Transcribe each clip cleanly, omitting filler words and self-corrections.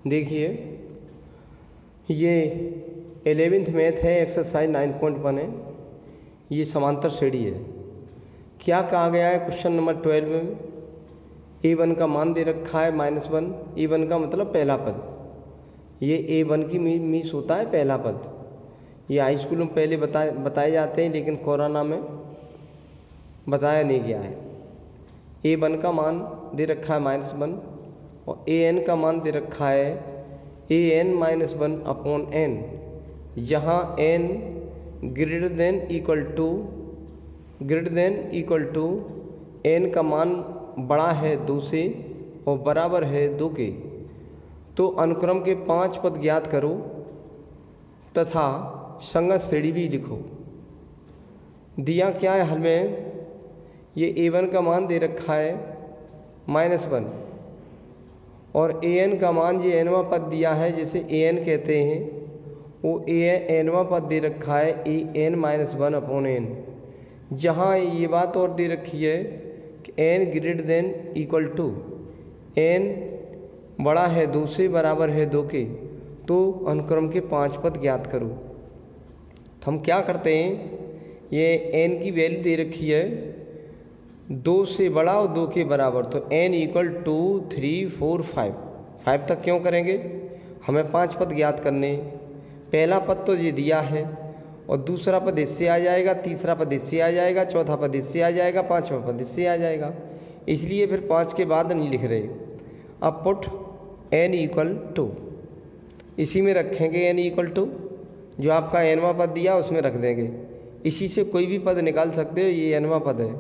देखिए ये 11th math है, एक्सरसाइज 9.1 है। ये समांतर श्रेणी है। क्या कहा गया है क्वेश्चन नंबर 12 में? a1 का मान दे रखा है -1। a1 का मतलब पहला पद। ये a1 की मीस होता है पहला पद। ये हाई स्कूल में पहले बताए जाते हैं, लेकिन कोरोना में बताया नहीं गया है। a1 का मान दे रखा है -1 और an का मान दे रखा है an-1 अपॉन n, यहाँ n greater than equal to n का मान बड़ा है 2 से और बराबर है 2 के। तो अनुक्रम के 5 पद ज्ञात करो तथा संगत श्रेणी भी लिखो। दिया क्या है हल में? ये a1 का मान दे रखा है -1 और an का मान ये nवां पद दिया है जिसे an कहते हैं, वो nवां पद दे रखा है an-1 अपॉन n, जहाँ ये बात और दे रखी है कि n greater than equal to n बड़ा है 2 से बराबर है 2 के। तो अनुक्रम के 5 पद ज्ञात करो। तो हम क्या करते हैं, ये n की वैल्यू दे रखी है 2 से बड़ा और 2 के बराबर, तो n इक्वल 2 3 4 5 तक क्यों करेंगे? हमें 5 पद ज्ञात करने। पहला पद तो ये दिया है और दूसरा पद इससे आ जाएगा, तीसरा पद इससे आ जाएगा, चौथा पद इससे आ जाएगा, पांचवा पद इससे आ जाएगा। इसलिए फिर 5 के बाद नहीं लिख रहे। अब पुट n इक्वल टू, इसी में रखेंगे n इक्वल टू, जो आपका nवां पद दिया उसमें रख देंगे। इसी से कोई भी पद निकाल सकते हो, ये nवां पद है।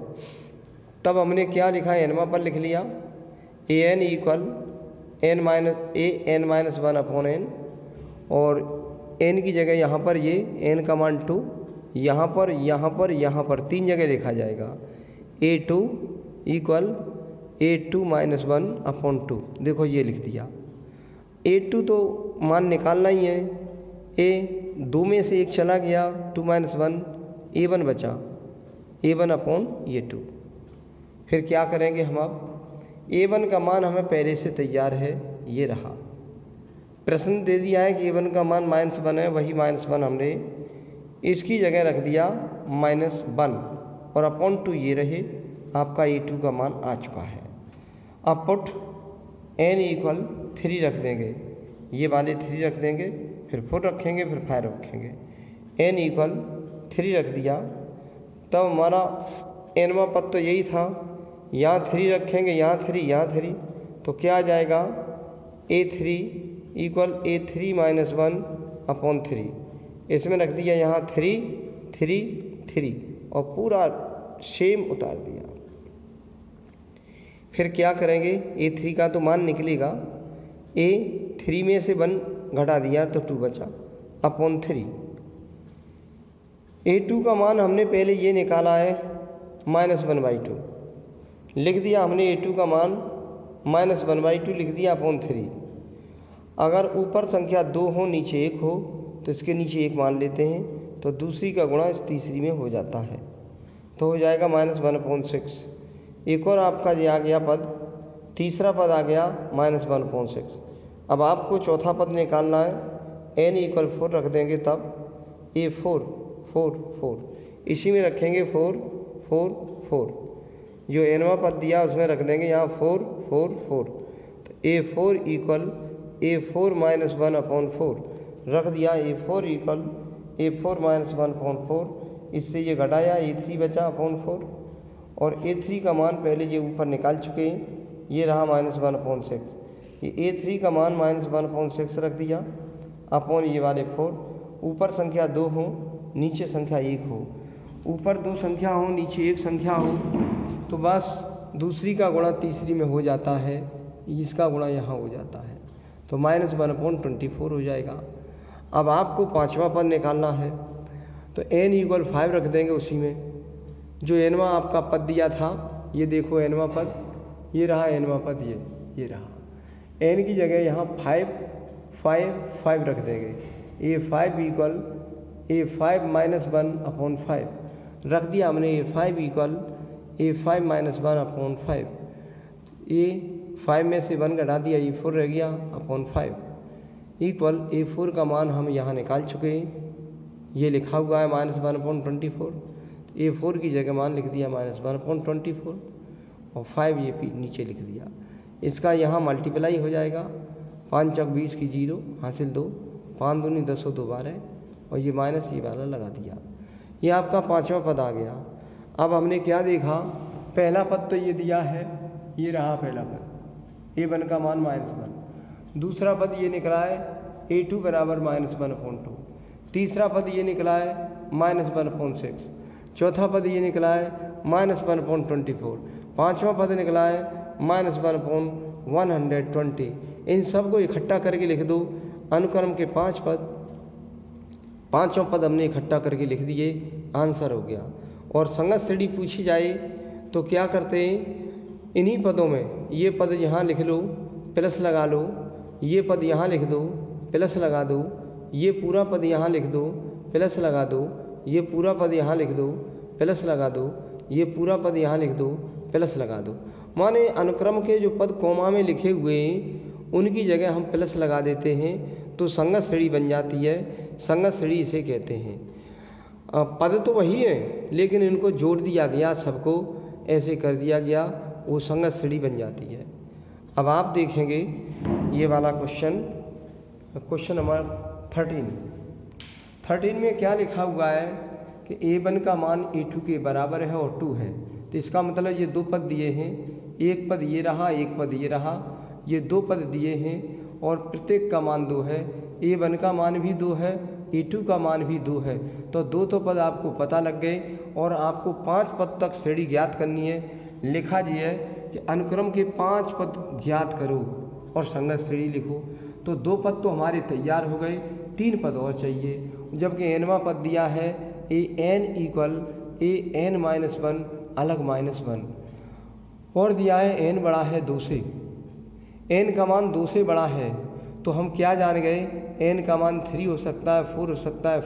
तब हमने क्या लिखा? nवां पद लिख लिया। an equal an-1 upon n, और n की जगह यहाँ पर ये n का मान 2, यहाँ पर 3 जगह लिखा जाएगा। a2 equal a2-1 upon 2। देखो ये लिख दिया। a2 तो मान निकालना ही है। a 2 में से 1 चला गया, 2-1, a1 बचा, a1 अपॉन ये 2। फिर क्या करेंगे हम? अब a1 का मान हमें पहले से तैयार है, ये रहा। प्रश्न दे दिया है कि a1 का मान -1 है, वही -1 हमने इसकी जगह रख दिया -1 और अपॉन 2 ये रहे। आपका a2 का मान आ चुका है। अब पुट n इक्वल 3 रख देंगे, ये वाले 3 रख देंगे, फिर 4 रखेंगे, फिर 5 रखेंगे। n इक्वल 3 रख दिया। तब हमारा nवां पद तो यही था, यहाँ 3 रखेंगे, यहाँ 3, तो क्या आ जाएगा? a3 equal a3-1 upon 3। इसमें रख दिया यहाँ 3 और पूरा सेम उतार दिया। फिर क्या करेंगे? a3 का तो मान निकलेगा, a3 में से 1 घटा दिया तो 2 बचा अपॉन 3। a2 का मान हमने पहले ये निकाला है -1/2, लिख दिया हमने a2 का मान -1/2 लिख दिया अपॉन 3। अगर ऊपर संख्या 2 हो नीचे 1 हो तो इसके नीचे 1 मान लेते हैं, तो दूसरी का गुणा इस तीसरी में हो जाता है, तो हो जाएगा -1/6। एक और आपका ये आ गया पद, तीसरा पद आ गया -1/6। अब आपको चौथा पद निकालना है। n इक्वल 4 रख देंगे, तब a4 इसी में रखेंगे 4 जो nवां पद दिया उसमें रख देंगे यहाँ 4 तो a4 इक्वल a4-1 अपॉन 4 रख दिया। a4 इक्वल a4-1 अपॉन 4, इससे ये घटाया, a3 बचा अपॉन 4 और a3 का मान पहले ये ऊपर निकाल चुके हैं, ये रहा -1/6। ये a3 का मान -1/6 रख दिया अपॉन ये वाले 4। ऊपर संख्या 2 हो नीचे संख्या 1 हो, ऊपर 2 संख्या हो नीचे 1 संख्या हो, तो बस दूसरी का गुणा तीसरी में हो जाता है, इसका गुणा यहाँ हो जाता है, तो -1/24 हो जाएगा। अब आपको 5वां पद निकालना है, तो n इक्वल 5 रख देंगे उसी में, जो nवां आपका पद दिया था। ये देखो nवां पद, ये रहा nवां पद, ये रहा। n की जगह यहाँ 5 रख देंगे। a5 इक्वल a5-1 अपॉन 5 रख दिया हमने। a5 equal a5-1 upon 5, a 5 में से 1 घटा दिया, ये 4 रह गया अपॉन 5। इक्वल A4 का मान हम यहाँ निकाल चुके हैं, ये लिखा हुआ है -1/24। A4 की जगह मान लिख दिया -1/24 और 5 ये नीचे लिख दिया। इसका यहाँ मल्टीप्लाई हो जाएगा, 5 चौक 20 की 0 हासिल 2, 5 दूनी 10 2 12 और ये माइनस ये वाला लगा दिया। ये आपका पांचवा पद आ गया। अब हमने क्या देखा, पहला पद तो ये दिया है, ये रहा पहला पद A1 का मान -1। दूसरा पद ये निकला है A2 बराबर -1/2। तीसरा पद ये निकला है -1/6। चौथा पद ये निकला है -1/24। पांचवा पद निकला है -1/120। इन सब को इकट्ठा करके लिख दो। अनुक्रम के 5 पद, पांचों पद हमने इकट्ठा करके लिख दिए, आंसर हो गया। और संगत श्रेणी पूछी जाए तो क्या करते हैं, इन्हीं पदों में ये पद यहाँ लिख लो, प्लस लगा लो, ये पद यहाँ लिख दो, प्लस लगा दो, ये पूरा पद यहाँ लिख दो, प्लस लगा दो, ये पूरा पद यहाँ लिख दो, प्लस लगा दो, ये पूरा पद यहाँ लिख दो, प्लस लगा दो। माने अनुक्रम के जो पद कोमा में लिखे हुए हैं उनकी जगह हम प्लस लगा देते हैं तो संगत श्रेणी बन जाती है। संगत श्रेणी इसे कहते हैं। पद तो वही है लेकिन इनको जोड़ दिया गया, सबको ऐसे कर दिया गया, वो संगत श्रेणी बन जाती है। अब आप देखेंगे ये वाला क्वेश्चन नंबर 13 में क्या लिखा हुआ है कि A1 का मान A2 के बराबर है और 2 है। तो इसका मतलब ये दो पद दिए हैं, एक पद ये रहा, एक पद ये रहा, ये दो पद दिए हैं और प्रत्येक का मान 2 है। A1 का मान भी 2 है, A2 का मान भी 2 है। तो दो तो पद आपको पता लग गए और आपको 5 पद तक श्रेणी ज्ञात करनी है। लिखा जी है कि अनुक्रम के 5 पद ज्ञात करो और संगत श्रेणी लिखो। तो 2 पद तो हमारे तैयार हो गए, 3 पद और चाहिए। जबकि nवां पद दिया है an = an-1 अलग -1 और दिया है n बड़ा है 2 से, n का मान 2 से बड़ा है। तो हम क्या जान गए, n का मान 3 हो सकता है, 4 हो सकता है,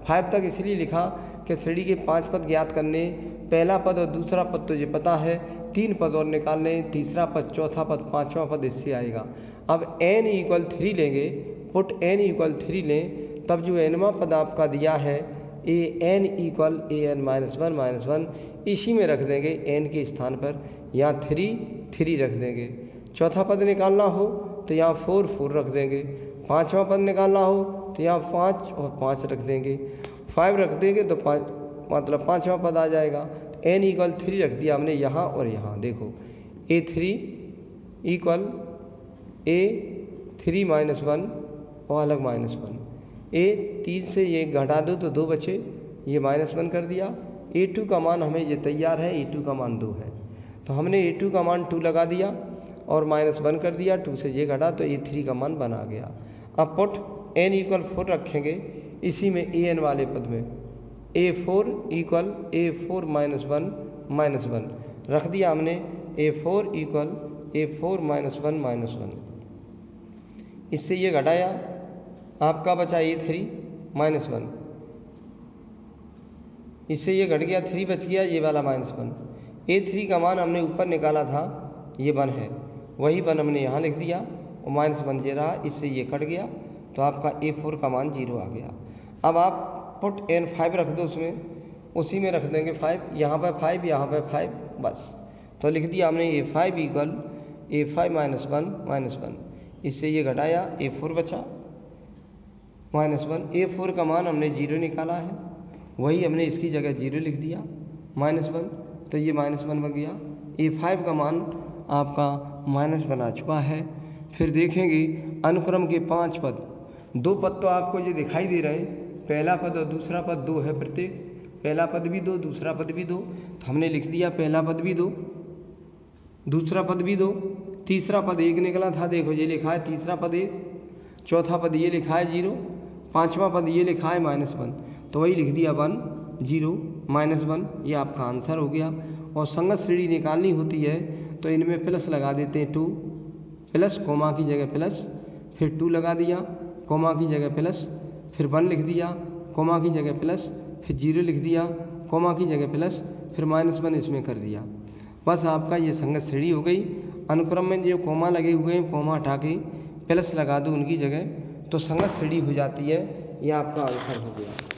5 तक इसलिए लिखा कि श्रेणी के 5 पद ज्ञात करने। पहला पद और दूसरा पद तो ये पता है, 3 पद और निकालने, तीसरा पद, चौथा पद, पांचवा पद इससे आएगा। अब n = 3 लेंगे, पुट n = 3 लें, तब जो nवां पद आपका दिया है an = an-1 इसी में रख देंगे, n के स्थान पर यहाँ 3 रख देंगे। चौथा पद निकालना हो तो यहाँ 4 रख देंगे। पांचवा पद निकालना हो तो यहाँ 5 और 5 रख देंगे। 5 रख देंगे तो मतलब पांचवा पद आ जाएगा। n = 3 रख दिया हमने यहाँ और यहाँ। देखो A3 = A3 - 1 और अलग -1। A3 से ये घटा दो तो 2 बचे, ये -1 कर दिया। A2 का मान हमें ये तैयार है, A2 का मान 2 है। तो हमने A2 का मान 2 लगा दिया और -1 कर दिया, 2 से ये घटा तो A3 का मान बना गया। अब पुट n = 4 रखेंगे इसी में an वाले पद में। A4 = A4 - 1 रख दिया हमने। A4 = A4 - 1 इससे ये घटाया, आपका बचा A3 - 1, इससे ये घट गया, 3 बच गया, ये वाला -1। A3 का मान हमने ऊपर निकाला था, ये 1 है, वही 1 हमने यहाँ लिख दिया और -1 ये रहा, इससे ये कट गया तो आपका A4 का मान 0 आ गया। अब आप पुट n 5 रख दो उसमें, उसी में रख देंगे 5, यहाँ पर 5, यहाँ पर 5, बस। तो लिख दिया हमने A5 = A5 - 1 इससे ये घटाया, A4 बचा -1। A4 का मान हमने 0 निकाला है, वही हमने इसकी जगह 0 लिख दिया, -1 तो ये -1 बन गया। A5 का मान आपका -1 आ चुका है। फिर देखेंगे अनुक्रम के 5 पद, 2 पद तो आपको ये दिखाई दे रहे हैं, पहला पद और दूसरा पद 2 है प्रत्येक, पहला पद भी 2, दूसरा पद भी 2। तो हमने लिख दिया पहला पद भी 2, दूसरा पद भी 2, तीसरा पद 1 निकला था, देखो ये लिखा है तीसरा पद 1, चौथा पद ये लिखा है 0, पांचवा पद ये लिखा है -1, तो वही लिख दिया 1 0 -1, ये आपका आंसर हो गया। और संगत श्रेणी निकालनी होती है तो इनमें प्लस लगा देते हैं, 2 प्लस कोमा की जगह प्लस, फिर 2 लगा दिया, कोमा की जगह प्लस, फिर 1 लिख दिया, कोमा की जगह प्लस, फिर 0 लिख दिया, कोमा की जगह प्लस, फिर -1 इसमें कर दिया। बस आपका ये संगत श्रेणी हो गई। अनुक्रम में जो कोमा लगे हुए हैं, कोमा हटा के प्लस लगा दो उनकी जगह, तो संगत श्रेणी हो जाती है। यह आपका आंसर हो गया।